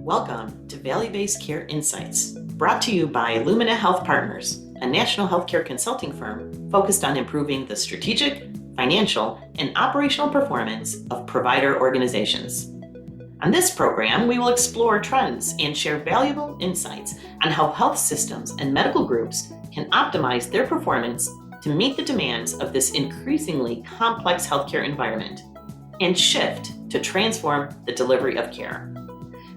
Welcome to Value-Based Care Insights, brought to you by Lumina Health Partners, a national healthcare consulting firm focused on improving the strategic, financial, and operational performance of provider organizations. On this program, we will explore trends and share valuable insights on how health systems and medical groups can optimize their performance to meet the demands of this increasingly complex healthcare environment and shift to transform the delivery of care.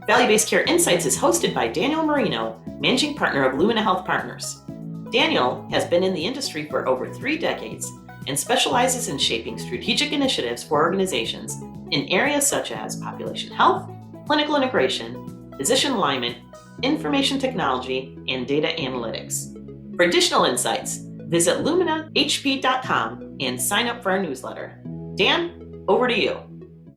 Value-Based Care Insights is hosted by Daniel Marino, Managing Partner of Lumina Health Partners. Daniel has been in the industry for over 3 decades and specializes in shaping strategic initiatives for organizations in areas such as population health, clinical integration, physician alignment, information technology, and data analytics. For additional insights, visit luminahp.com and sign up for our newsletter. Dan, over to you.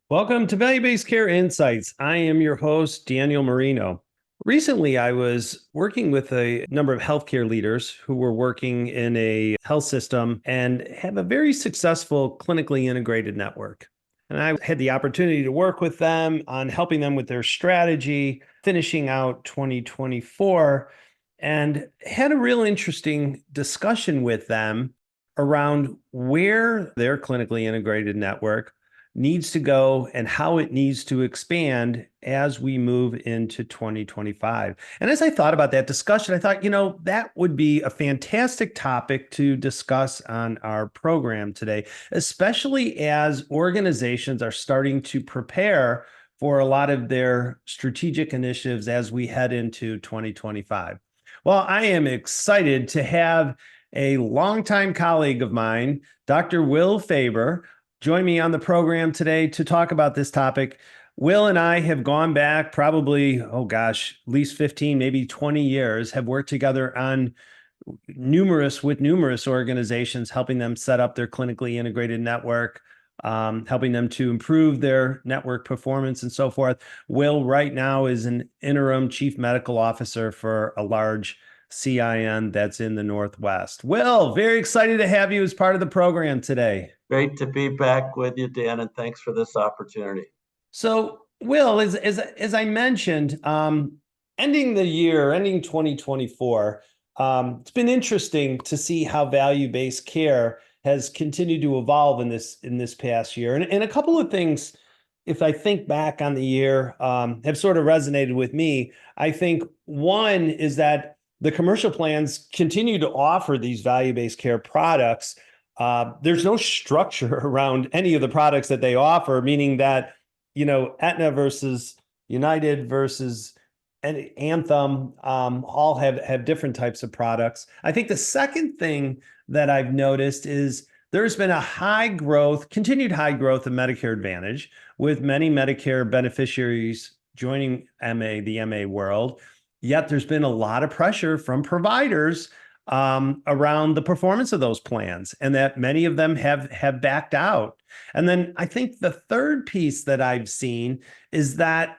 Welcome to Value-Based Care Insights. I am your host, Daniel Marino. Recently, I was working with a number of healthcare leaders who were working in a health system and have a very successful clinically integrated network. And I had the opportunity to work with them on helping them with their strategy, finishing out 2024, and had a real interesting discussion with them around where their clinically integrated network needs to go and how it needs to expand as we move into 2025. And as I thought about that discussion, I thought, that would be a fantastic topic to discuss on our program today, especially as organizations are starting to prepare for a lot of their strategic initiatives as we head into 2025. Well, I am excited to have a longtime colleague of mine, Dr. Will Faber, join me on the program today to talk about this topic. Will and I have gone back probably, at least 15, maybe 20 years, have worked together on numerous organizations, helping them set up their clinically integrated network, helping them to improve their network performance and so forth. Will right now is an interim chief medical officer for a large CIN that's in the Northwest. Will, very excited to have you as part of the program today. Great to be back with you, Dan, and thanks for this opportunity. So, Will, as I mentioned, ending 2024, it's been interesting to see how value-based care has continued to evolve in this past year. And a couple of things, if I think back on the year, have sort of resonated with me. I think one is that the commercial plans continue to offer these value-based care products. There's no structure around any of the products that they offer, meaning that, Aetna versus United versus Anthem all have different types of products. I think the second thing that I've noticed is there's been continued high growth of Medicare Advantage, with many Medicare beneficiaries joining the MA world. Yet there's been a lot of pressure from providers around the performance of those plans, and that many of them have backed out. And then I think the third piece that I've seen is that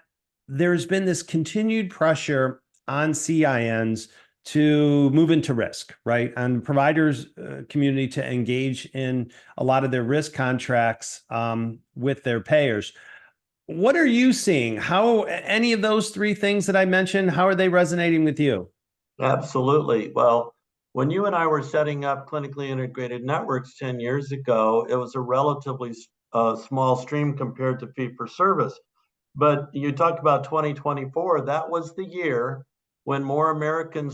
there's been this continued pressure on CINs to move into risk, right? And providers community to engage in a lot of their risk contracts with their payers. What are you seeing? How any of those 3 things that I mentioned, how are they resonating with you? Absolutely. Well, when you and I were setting up clinically integrated networks 10 years ago, it was a relatively small stream compared to fee-for-service. But you talked about 2024, that was the year when more Medicare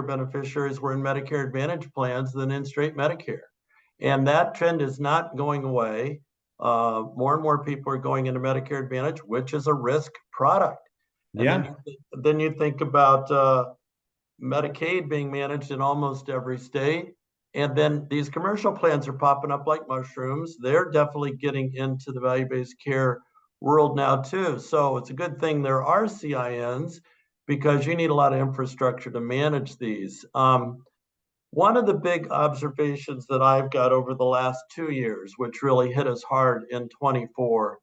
beneficiaries were in Medicare Advantage plans than in straight Medicare. And that trend is not going away. More and more people are going into Medicare Advantage, which is a risk product. And then you think about Medicaid being managed in almost every state. And then these commercial plans are popping up like mushrooms. They're definitely getting into the value-based care world now too. So it's a good thing there are CINs, because you need a lot of infrastructure to manage these. One of the big observations that I've got over the last 2 years, which really hit us hard in 24,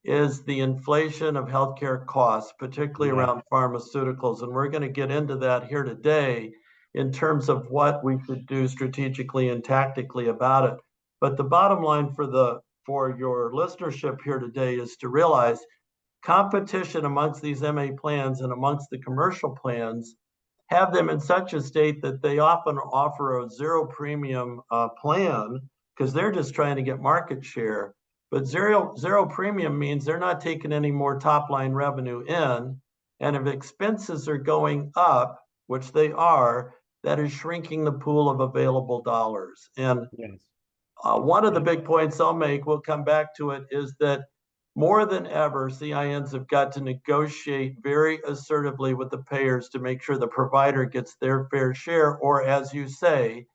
is the inflation of healthcare costs, particularly around pharmaceuticals. And we're going to get into that here today in terms of what we should do strategically and tactically about it. But the bottom line for your listenership here today is to realize competition amongst these MA plans and amongst the commercial plans have them in such a state that they often offer a zero premium plan because they're just trying to get market share. But zero premium means they're not taking any more top line revenue in. And if expenses are going up, which they are, that is shrinking the pool of available dollars. And Yes. one of the big points I'll make, we'll come back to it, is that more than ever, CINs have got to negotiate very assertively with the payers to make sure the provider gets their fair share, or as you say,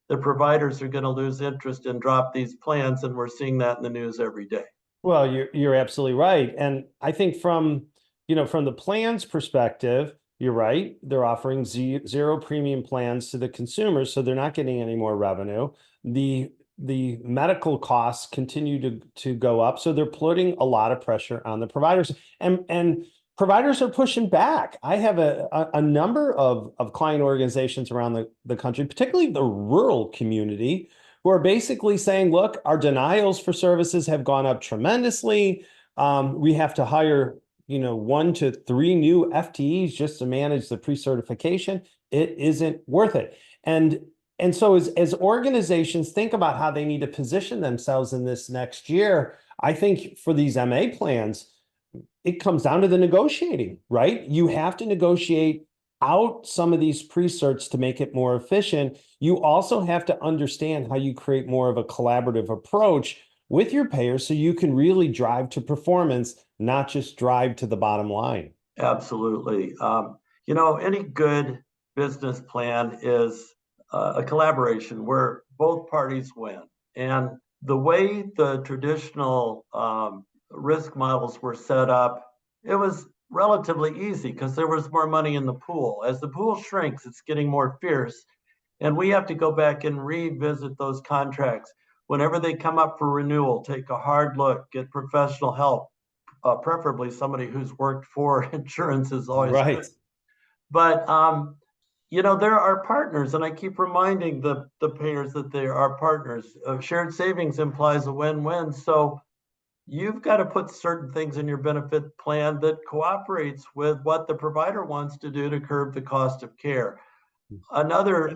the providers are going to lose interest and drop these plans, and we're seeing that in the news every day. Well, you're absolutely right. And I think from the plan's perspective, you're right. They're offering zero premium plans to the consumers, so they're not getting any more revenue. The medical costs continue to go up, so they're putting a lot of pressure on the providers, and providers are pushing back. I have a number of client organizations around the country, particularly the rural community, who are basically saying, look, our denials for services have gone up tremendously. We have to hire 1 to 3 new FTEs just to manage the pre-certification. It isn't worth it. And so as organizations think about how they need to position themselves in this next year, I think for these MA plans, it comes down to the negotiating, right? You have to negotiate out some of these pre-certs to make it more efficient. You also have to understand how you create more of a collaborative approach with your payers so you can really drive to performance, not just drive to the bottom line. Absolutely. Any good business plan is a collaboration where both parties win. And the way the traditional risk models were set up, it was relatively easy because there was more money in the pool. As the pool shrinks, it's getting more fierce. And we have to go back and revisit those contracts. Whenever they come up for renewal, take a hard look, get professional help, preferably somebody who's worked for insurance is always Right. good. But there are partners, and I keep reminding the payers that they are partners. Shared savings implies a win-win. So you've got to put certain things in your benefit plan that cooperates with what the provider wants to do to curb the cost of care. Another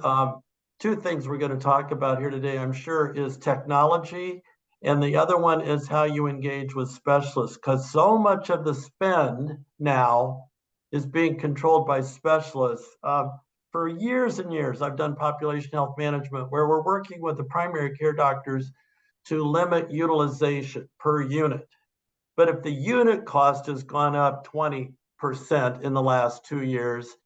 two things we're going to talk about here today, I'm sure, is technology. And the other one is how you engage with specialists, because so much of the spend now is being controlled by specialists. For years and years, I've done population health management where we're working with the primary care doctors to limit utilization per unit. But if the unit cost has gone up 20% in the last 2 years,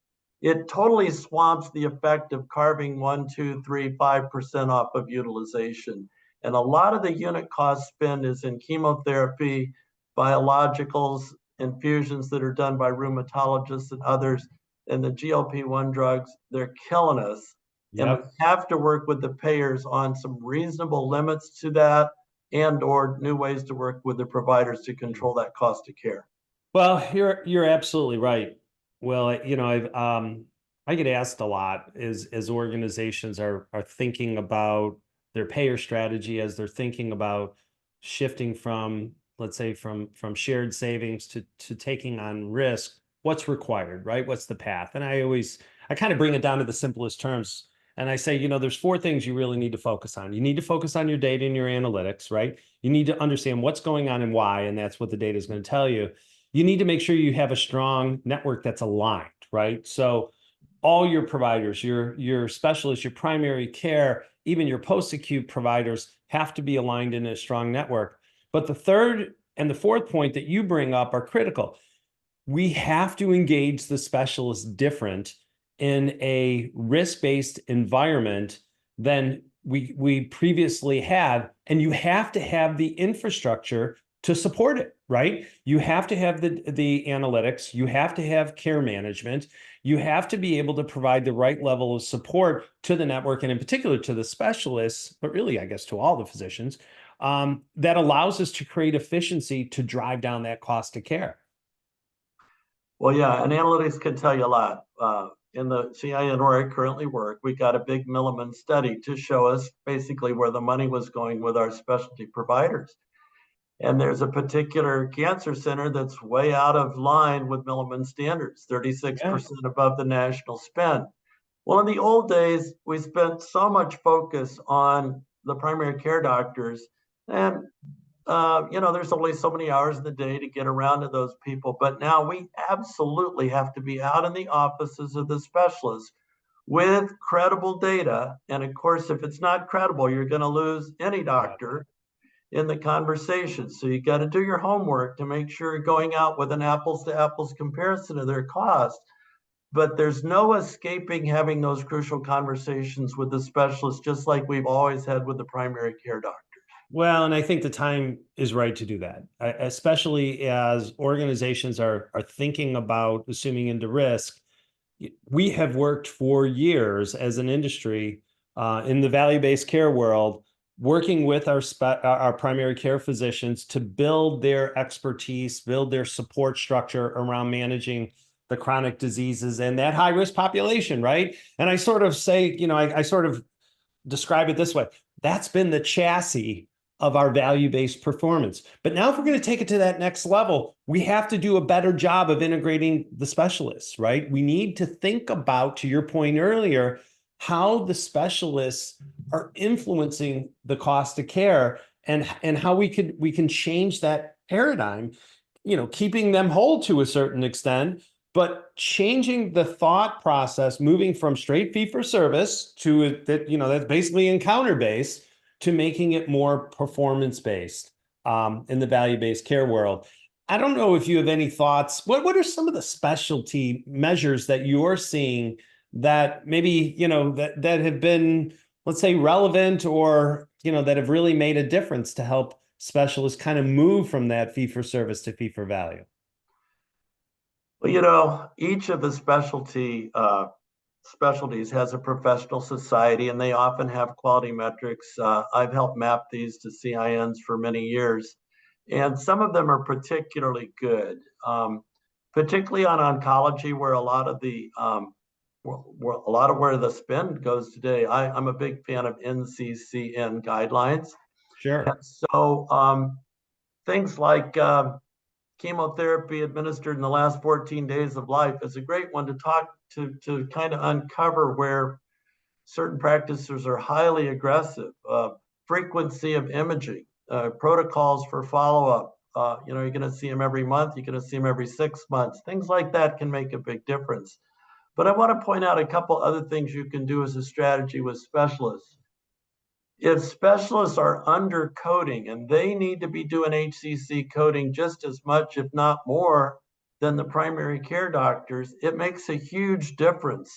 it totally swamps the effect of carving 1, 2, 3, 5% off of utilization. And a lot of the unit cost spend is in chemotherapy, biologicals, infusions that are done by rheumatologists and others, and the GLP-1 drugs. They're killing us. Yep. And we have to work with the payers on some reasonable limits to that and or new ways to work with the providers to control that cost of care. Well, you're absolutely right. Well, I get asked a lot as organizations are thinking about their payer strategy, as they're thinking about shifting from, let's say, from shared savings to taking on risk. What's required, right? What's the path? And I kind of bring it down to the simplest terms. And I say, there's 4 things you really need to focus on. You need to focus on your data and your analytics, right? You need to understand what's going on and why, and that's what the data is going to tell you. You need to make sure you have a strong network that's aligned, right? So all your providers, your specialists, your primary care, even your post-acute providers have to be aligned in a strong network. But the third and the fourth point that you bring up are critical. We have to engage the specialists different in a risk-based environment than we previously had, and you have to have the infrastructure to support it, right? You have to have the analytics, you have to have care management, you have to be able to provide the right level of support to the network, and in particular to the specialists, but really, I guess, to all the physicians, that allows us to create efficiency to drive down that cost of care. Well, yeah, and analytics can tell you a lot. In the CIN where I currently work, we got a big Milliman study to show us basically where the money was going with our specialty providers. And there's a particular cancer center that's way out of line with Milliman standards, 36% above the national spend. Well, in the old days, we spent so much focus on the primary care doctors, and there's only so many hours in the day to get around to those people. But now we absolutely have to be out in the offices of the specialists with credible data. And of course, if it's not credible, you're going to lose any doctor in the conversation. So you got to do your homework to make sure you're going out with an apples to apples comparison of their cost. But there's no escaping having those crucial conversations with the specialists, just like we've always had with the primary care doctor. Well, and I think the time is right to do that, especially as organizations are thinking about assuming into risk. We have worked for years as an industry in the value-based care world, working with our primary care physicians to build their expertise, build their support structure around managing the chronic diseases and that high-risk population, right? And I sort of say, I sort of describe it this way. That's been the chassis of our value-based performance. But now if we're going to take it to that next level, we have to do a better job of integrating the specialists, right? We need to think about, to your point earlier, how the specialists are influencing the cost of care and how we can change that paradigm, keeping them whole to a certain extent, but changing the thought process, moving from straight fee for service to that, that's basically encounter based, to making it more performance-based in the value-based care world. I don't know if you have any thoughts. What are some of the specialty measures that you're seeing that maybe, that have been, let's say, relevant or, that have really made a difference to help specialists kind of move from that fee-for-service to fee-for-value? Well, each of the specialties has a professional society, and they often have quality metrics. I've helped map these to CINs for many years, and some of them are particularly good, particularly on oncology, where a lot of where the spend goes today. I'm a big fan of NCCN guidelines. Sure. And so things like chemotherapy administered in the last 14 days of life is a great one to talk to kind of uncover where certain practices are highly aggressive. Frequency of imaging, protocols for follow-up. You're going to see them every month. You're going to see them every 6 months. Things like that can make a big difference. But I want to point out a couple other things you can do as a strategy with specialists. If specialists are under coding, and they need to be doing HCC coding just as much, if not more, than the primary care doctors, it makes a huge difference.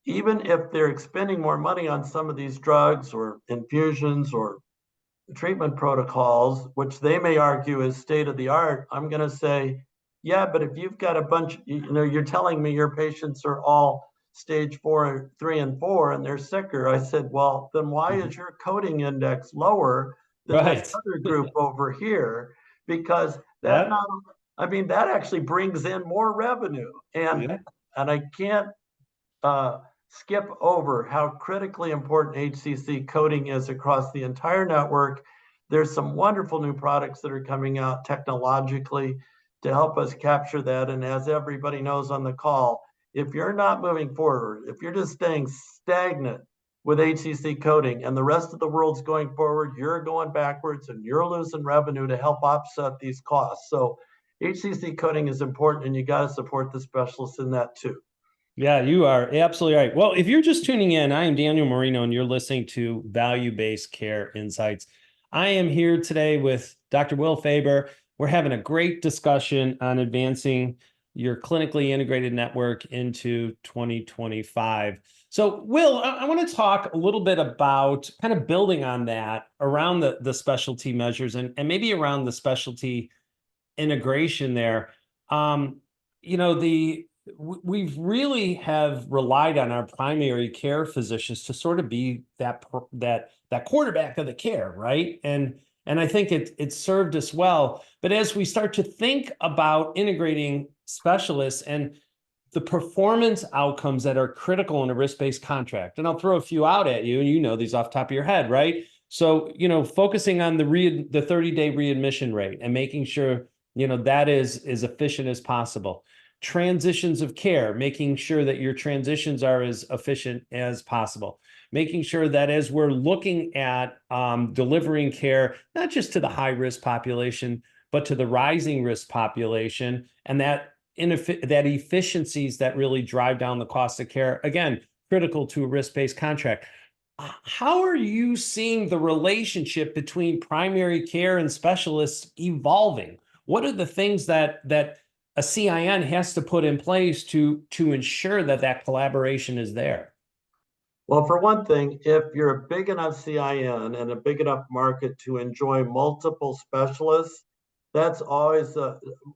Even if they're expending more money on some of these drugs or infusions or treatment protocols, which they may argue is state of the art, I'm going to say, yeah, but if you've got a bunch, you're telling me your patients are all stage 4, 3, and 4, and they're sicker. I said, well, then why is your coding index lower than that other group over here? Because that actually brings in more revenue. And I can't skip over how critically important HCC coding is across the entire network. There's some wonderful new products that are coming out technologically to help us capture that. And as everybody knows on the call, if you're not moving forward, if you're just staying stagnant with HCC coding and the rest of the world's going forward, you're going backwards and you're losing revenue to help offset these costs. So HCC coding is important, and you got to support the specialists in that too. Yeah, you are absolutely right. Well, if you're just tuning in, I am Daniel Marino, and you're listening to Value-Based Care Insights. I am here today with Dr. Will Faber. We're having a great discussion on advancing your clinically integrated network into 2025. So, Will, I want to talk a little bit about kind of building on that around the specialty measures and maybe around the specialty integration there. We've really have relied on our primary care physicians to sort of be that quarterback of the care, right? And I think it's served us well. But as we start to think about integrating specialists and the performance outcomes that are critical in a risk-based contract, and I'll throw a few out at you, and you know these off the top of your head, right? So, focusing on the 30-day readmission rate and making sure, that is as efficient as possible. Transitions of care, making sure that your transitions are as efficient as possible. Making sure that as we're looking at delivering care, not just to the high-risk population, but to the rising risk population, and that efficiencies that really drive down the cost of care, again, critical to a risk-based contract. How are you seeing the relationship between primary care and specialists evolving? What are the things that a CIN has to put in place to ensure that collaboration is there? Well, for one thing, if you're a big enough CIN and a big enough market to enjoy multiple specialists, that's always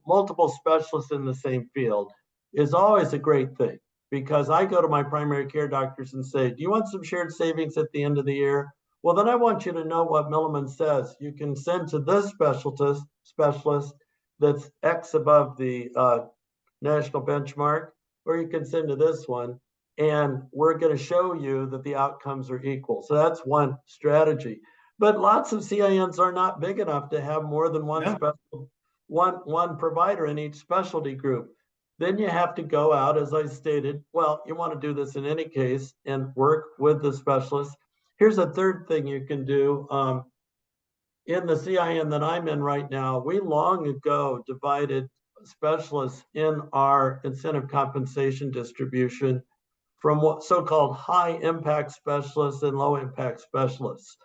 multiple specialists in the same field is always a great thing, because I go to my primary care doctors and say, do you want some shared savings at the end of the year? Well, then I want you to know what Milliman says. You can send to this specialist that's X above the national benchmark, or you can send to this one, and we're going to show you that the outcomes are equal. So that's one strategy. But lots of CINs are not big enough to have more than one provider in each specialty group. Then you have to go out, as I stated, well, you want to do this in any case and work with the specialists. Here's a third thing you can do. In the CIN that I'm in right now, we long ago divided specialists in our incentive compensation distribution from what so-called high impact specialists and low impact specialists.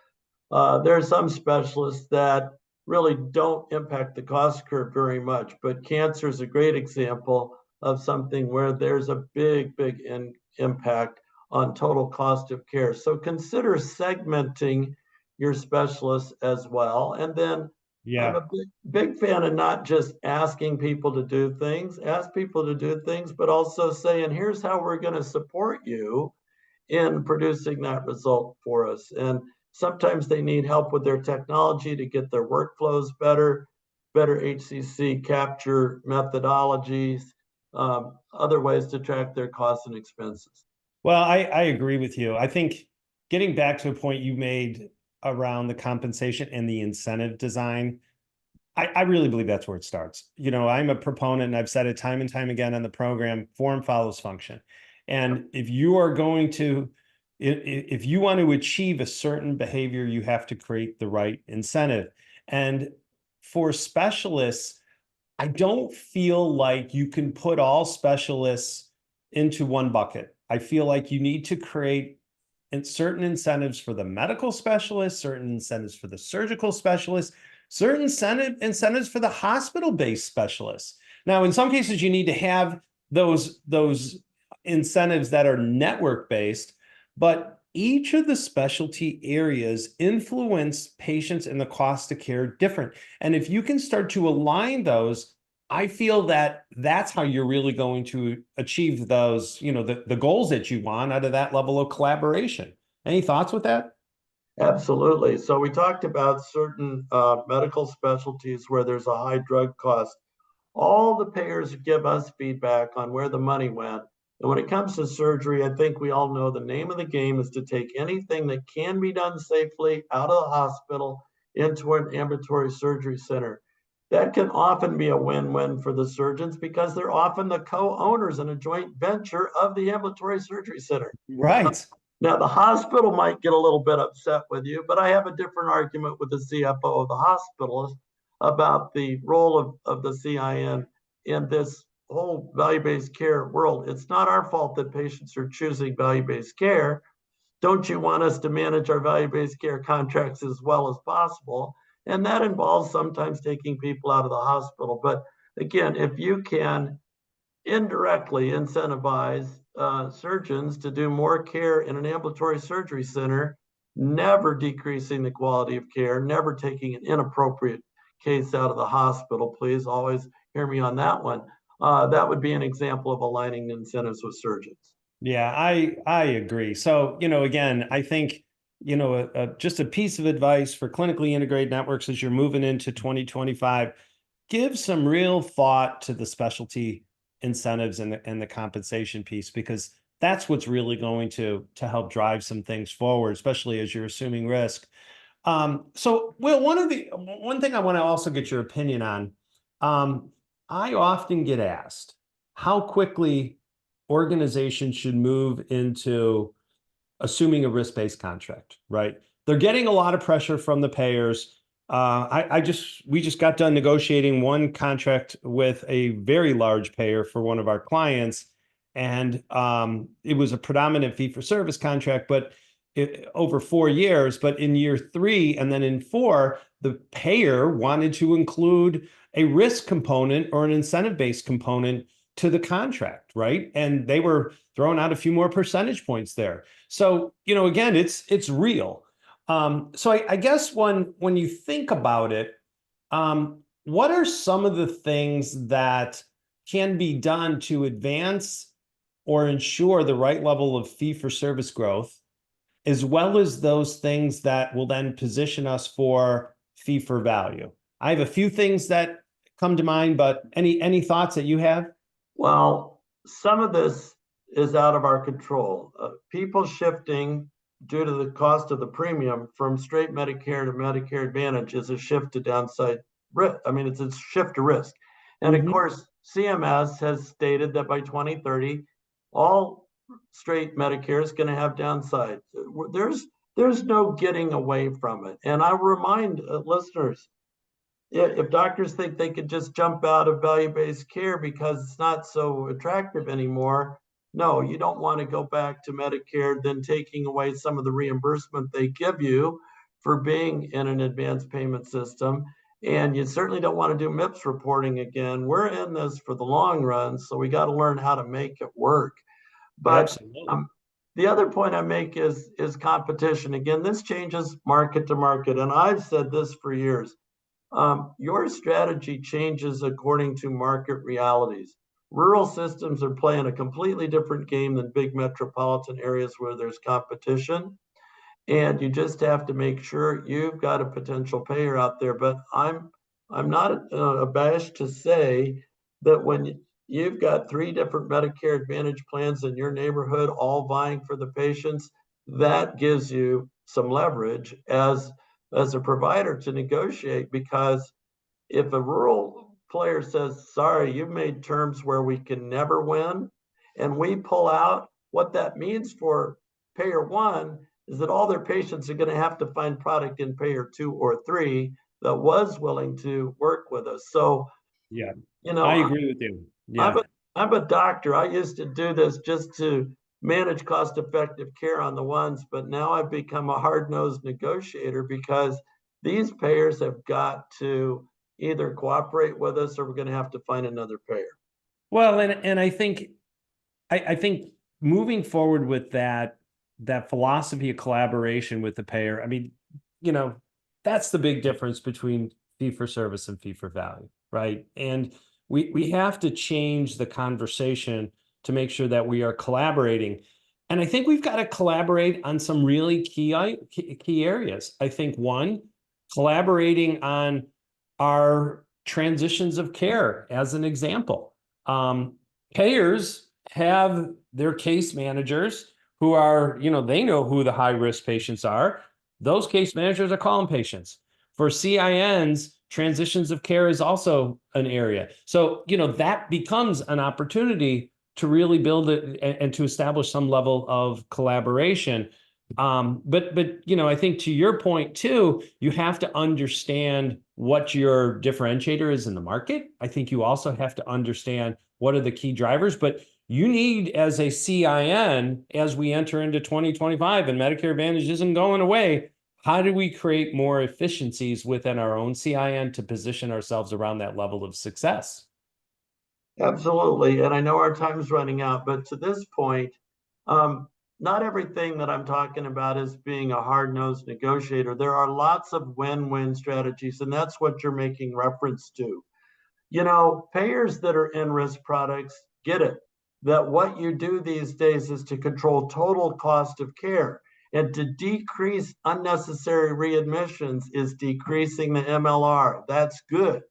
There are some specialists that really don't impact the cost curve very much, but cancer is a great example of something where there's a big impact on total cost of care. So consider segmenting your specialists as well. And then I'm a big fan of not just asking people to do things, but also saying, here's how we're going to support you in producing that result for us. And sometimes they need help with their technology to get their workflows better HCC capture methodologies, other ways to track their costs and expenses. Well, I agree with you. I think getting back to a point you made around the compensation and the incentive design, I really believe that's where it starts. I'm a proponent, and I've said it time and time again on the program, form follows function. And if you want to achieve a certain behavior, you have to create the right incentive. And for specialists, I don't feel like you can put all specialists into one bucket. I feel like you need to create certain incentives for the medical specialists, certain incentives for the surgical specialists, certain incentives for the hospital-based specialists. Now, in some cases, you need to have those incentives that are network-based, but each of the specialty areas influence patients and the cost of care different. And if you can start to align those, I feel that that's how you're really going to achieve those, the goals that you want out of that level of collaboration. Any thoughts with that? Absolutely. So we talked about certain medical specialties where there's a high drug cost. All the payers give us feedback on where the money went. And when it comes to surgery, I think we all know the name of the game is to take anything that can be done safely out of the hospital into an ambulatory surgery center. That can often be a win-win for the surgeons because they're often the co-owners in a joint venture of the ambulatory surgery center. Right. Now, the hospital might get a little bit upset with you, but I have a different argument with the CFO of the hospital about the role of the CIN in this whole value-based care world. It's not our fault that patients are choosing value-based care. Don't you want us to manage our value-based care contracts as well as possible? And that involves sometimes taking people out of the hospital. But again, if you can indirectly incentivize surgeons to do more care in an ambulatory surgery center, never decreasing the quality of care, never taking an inappropriate case out of the hospital, please always hear me on that one. That would be an example of aligning incentives with surgeons. Yeah, I agree. So, again, I think, just a piece of advice for clinically integrated networks as you're moving into 2025, give some real thought to the specialty incentives and the compensation piece, because that's what's really going to help drive some things forward, especially as you're assuming risk. So, Will, one thing I want to also get your opinion on. I often get asked how quickly organizations should move into assuming a risk-based contract, right? They're getting a lot of pressure from the payers. We just got done negotiating one contract with a very large payer for one of our clients, and it was a predominant fee-for-service contract, but over 4 years. But in year three and then in four, the payer wanted to include a risk component or an incentive-based component to the contract, right? And they were throwing out a few more percentage points there. So, again, it's real. So I guess when you think about it, what are some of the things that can be done to advance or ensure the right level of fee for service growth, as well as those things that will then position us for fee for value? I have a few things that come to mind, but any thoughts that you have? Well, some of this is out of our control. People shifting due to the cost of the premium from straight Medicare to Medicare Advantage is a shift to downside risk. I mean, it's a shift to risk. And of course, CMS has stated that by 2030, all straight Medicare is going to have downside. There's no getting away from it. And I remind listeners, if doctors think they could just jump out of value-based care because it's not so attractive anymore, no, you don't want to go back to Medicare, then taking away some of the reimbursement they give you for being in an advanced payment system. And you certainly don't want to do MIPS reporting again. We're in this for the long run, so we got to learn how to make it work. But Absolutely. the other point I make is competition. Again, this changes market to market, and I've said this for years. Your strategy changes according to market realities. Rural systems are playing a completely different game than big metropolitan areas where there's competition. And you just have to make sure you've got a potential payer out there. But I'm not abashed to say that when you've got 3 different Medicare Advantage plans in your neighborhood, all vying for the patients, that gives you some leverage as a provider to negotiate, because if a rural player says, sorry, you've made terms where we can never win, and we pull out, what that means for payer one is that all their patients are going to have to find product in payer 2 or 3 that was willing to work with us. So, Yeah, you I know, agree with you. I'm Yeah. a I'm a doctor. I used to do this just to manage cost-effective care on the ones, but now I've become a hard-nosed negotiator because these payers have got to either cooperate with us or we're going to have to find another payer. Well, and I think moving forward with that philosophy of collaboration with the payer, I mean, you know, that's the big difference between fee for service and fee for value, right? And we have to change the conversation to make sure that we are collaborating. And I think we've got to collaborate on some really key areas. I think one, collaborating on our transitions of care as an example. Payers have their case managers who are, they know who the high risk patients are. Those case managers are calling patients. For CINs, transitions of care is also an area. So, that becomes an opportunity to really build it and to establish some level of collaboration. But I think to your point too, you have to understand what your differentiator is in the market. I think you also have to understand what are the key drivers, but you need, as a CIN, as we enter into 2025 and Medicare Advantage isn't going away, how do we create more efficiencies within our own CIN to position ourselves around that level of success? Absolutely. And I know our time's running out, but to this point, um, not everything that I'm talking about is being a hard-nosed negotiator. There are lots of win-win strategies, and that's what you're making reference to. Payers that are in risk products get it, that what you do these days is to control total cost of care, and to decrease unnecessary readmissions is decreasing the MLR. That's good.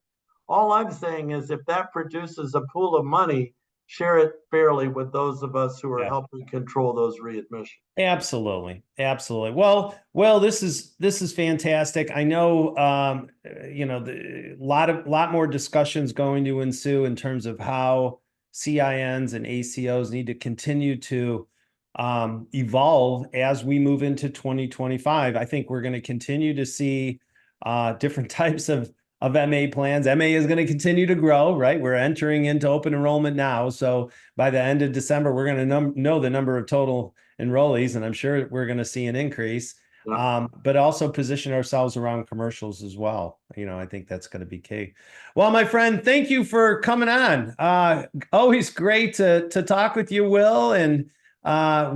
All I'm saying is if that produces a pool of money share it fairly with those of us who are Yeah. helping control those readmissions. Absolutely. Absolutely. Well, this is fantastic. I know, the lot more discussions going to ensue in terms of how CINs and ACOs need to continue to evolve as we move into 2025. I think we're going to continue to see different types of MA plans. MA is going to continue to grow, right? We're entering into open enrollment now. So by the end of December, we're going to know the number of total enrollees, and I'm sure we're going to see an increase, but also position ourselves around commercials as well. I think that's going to be key. Well, my friend, thank you for coming on. Always great to talk with you, Will, and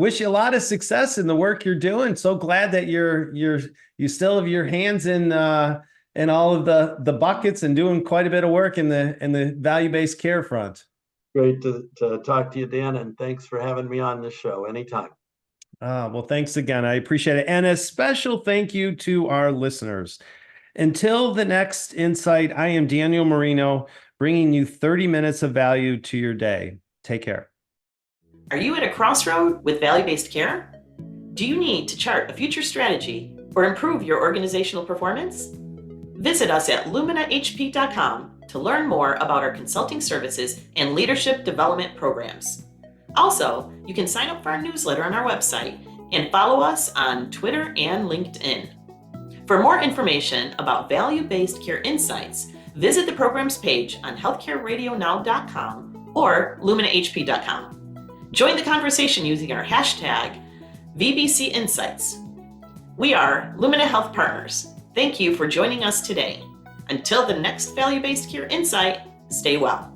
wish you a lot of success in the work you're doing. So glad that you still have your hands in all of the buckets and doing quite a bit of work in the value-based care front. Great to talk to you, Dan, and thanks for having me on this show anytime. Well, thanks again. I appreciate it. And a special thank you to our listeners. Until the next insight, I am Daniel Marino, bringing you 30 minutes of value to your day. Take care. Are you at a crossroad with value-based care? Do you need to chart a future strategy or improve your organizational performance? Visit us at luminahp.com to learn more about our consulting services and leadership development programs. Also, you can sign up for our newsletter on our website and follow us on Twitter and LinkedIn. For more information about value-based care insights, visit the programs page on healthcareradionow.com or luminahp.com. Join the conversation using our hashtag VBC Insights. We are Lumina Health Partners. Thank you for joining us today. Until the next value-based care insight, stay well.